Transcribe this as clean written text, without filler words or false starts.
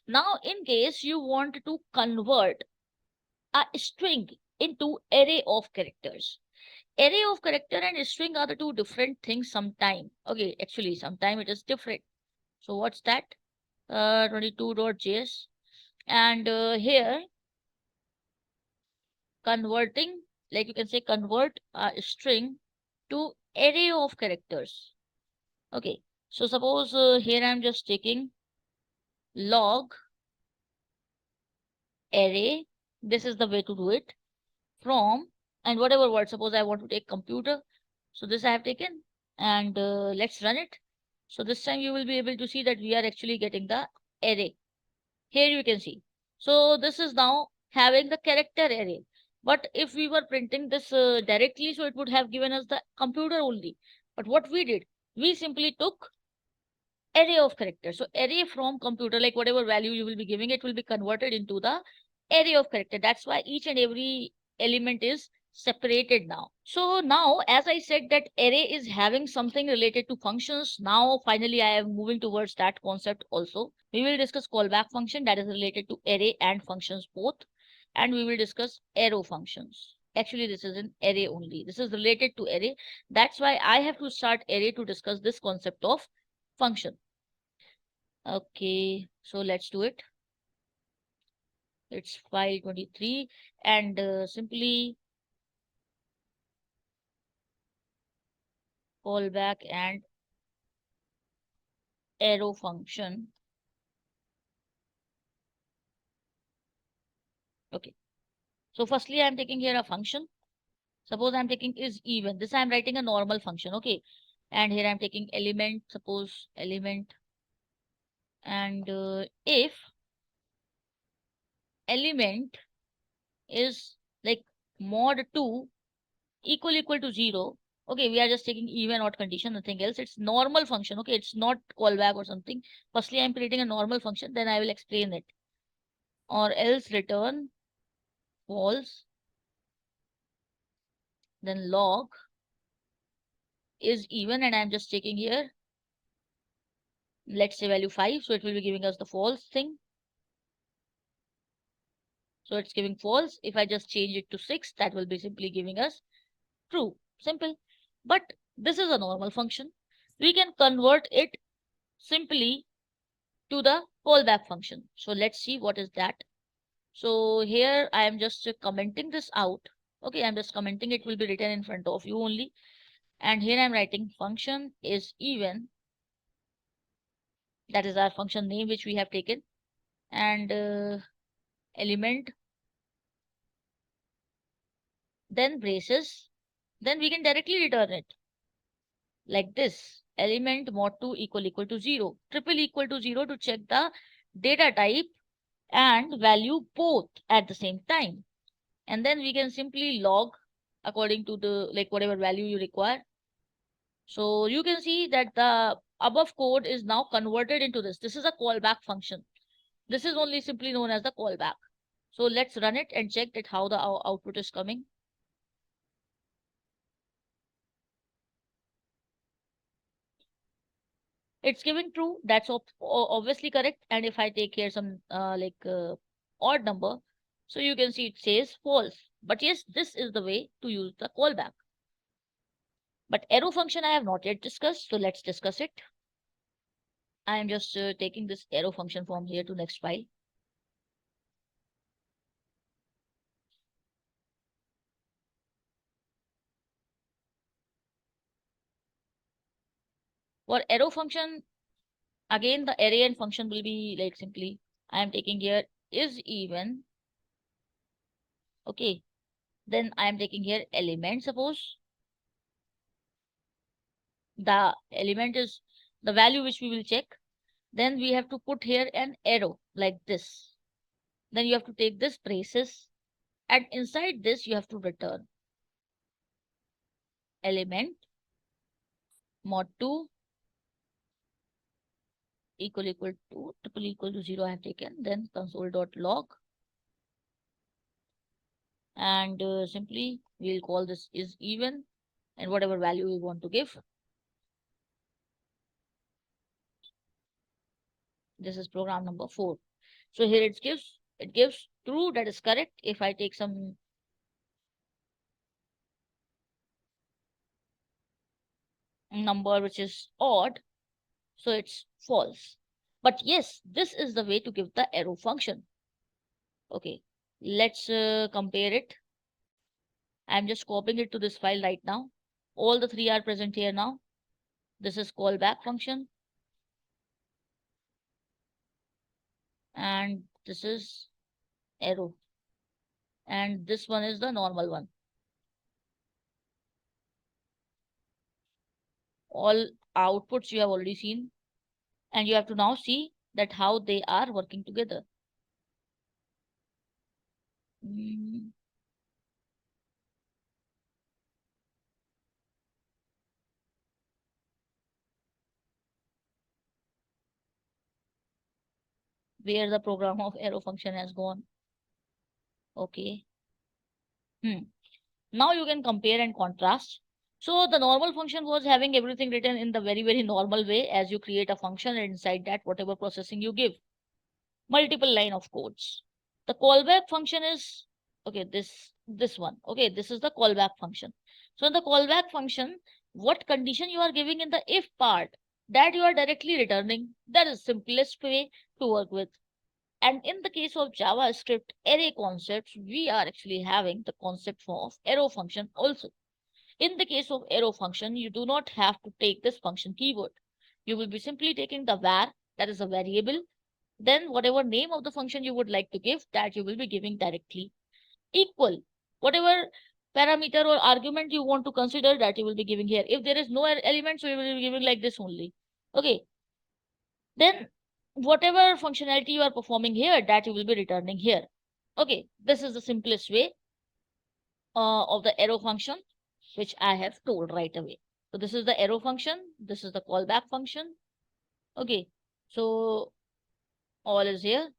Now, in case you want to convert a string into array of characters. Array of character and string are the two different things sometime. Okay, actually sometime it is different. So what's that? 22.js. And here converting, like you can say convert a string to array of characters. Okay, so suppose here I'm just taking log array. This is the way to do it. From and whatever word, suppose I want to take computer, so this I have taken, and let's run it. So this time you will be able to see that we are actually getting the array. Here you can see, so this is now having the character array. But if we were printing this directly, so it would have given us the computer only. But what we did, we simply took array of characters. So array from computer, like whatever value you will be giving, it will be converted into the array of character. That's why each and every element is separated now. So now, as I said that array is having something related to functions, now finally I am moving towards that concept also. We will discuss callback function that is related to array and functions both, and we will discuss arrow functions. Actually, this is an array only. This is related to array. That's why I have to start array to discuss this concept of function. Okay, so let's do it. It's file 23 and simply callback and arrow function. Okay, so firstly I'm taking here a function. Suppose I'm taking is even. This I'm writing a normal function. Okay, and here I'm taking element. Suppose element, and if element is like mod 2 equal to 0. Okay, we are just taking even odd condition, nothing else. It's normal function. Okay, it's not callback or something. Firstly, I'm creating a normal function, then I will explain it. Or else return false, then log is even, and I'm just taking here, let's say value 5. So it will be giving us the false thing. So it's giving false. If I just change it to 6, that will be simply giving us true. Simple. But this is a normal function. We can convert it simply to the callback function. So let's see what is that. So here I am just commenting this out. Okay, I'm just commenting, it will be written in front of you only. And here I'm writing function is even. That is our function name which we have taken. And element, then braces. Then we can directly return it like this. Element mod 2 equal to 0. Triple equal to 0 to check the data type and value both at the same time. And then we can simply log according to the like whatever value you require. So you can see that the above code is now converted into this. This is a callback function. This is only simply known as the callback. So let's run it and check that how the output is coming. It's giving true. That's obviously correct. And if I take here some odd number, so you can see it says false. But yes, this is the way to use the callback. But arrow function I have not yet discussed, so let's discuss it. I am just taking this arrow function from here to next file. For arrow function, again the array and function will be like simply I am taking here is even. Okay, then I am taking here element. Suppose the element is the value which we will check. Then we have to put here an arrow like this. Then you have to take this braces, and inside this you have to return element mod 2 equal to triple equal to 0 I have taken. Then console.log, and simply we'll call this is even, and whatever value we want to give. This is program number 4. So here it gives true, that is correct. If I take some number which is odd, so it's false. But yes, this is the way to give the arrow function. Okay, let's compare it. I'm just copying it to this file right now. All the three are present here now. This is callback function, and this is arrow, and this one is the normal one. All outputs you have already seen, and you have to now see that how they are working together. Mm, where the program of arrow function has gone. Okay. Now you can compare and contrast. So the normal function was having everything written in the very, very normal way as you create a function and inside that whatever processing you give. Multiple line of codes. The callback function is okay, this one. Okay, this is the callback function. So in the callback function, what condition you are giving in the if part, that you are directly returning. That is simplest way to work with. And in the case of JavaScript array concepts, we are actually having the concept of arrow function also. In the case of arrow function, you do not have to take this function keyword. You will be simply taking the var, that is a variable, then whatever name of the function you would like to give, that you will be giving directly. Equal, whatever parameter or argument you want to consider, that you will be giving here. If there is no element, so you will be giving like this only. Okay. Then whatever functionality you are performing here, that you will be returning here. Okay, this is the simplest way of the arrow function, which I have told right away. So this is the arrow function, this is the callback function. Okay, so all is here.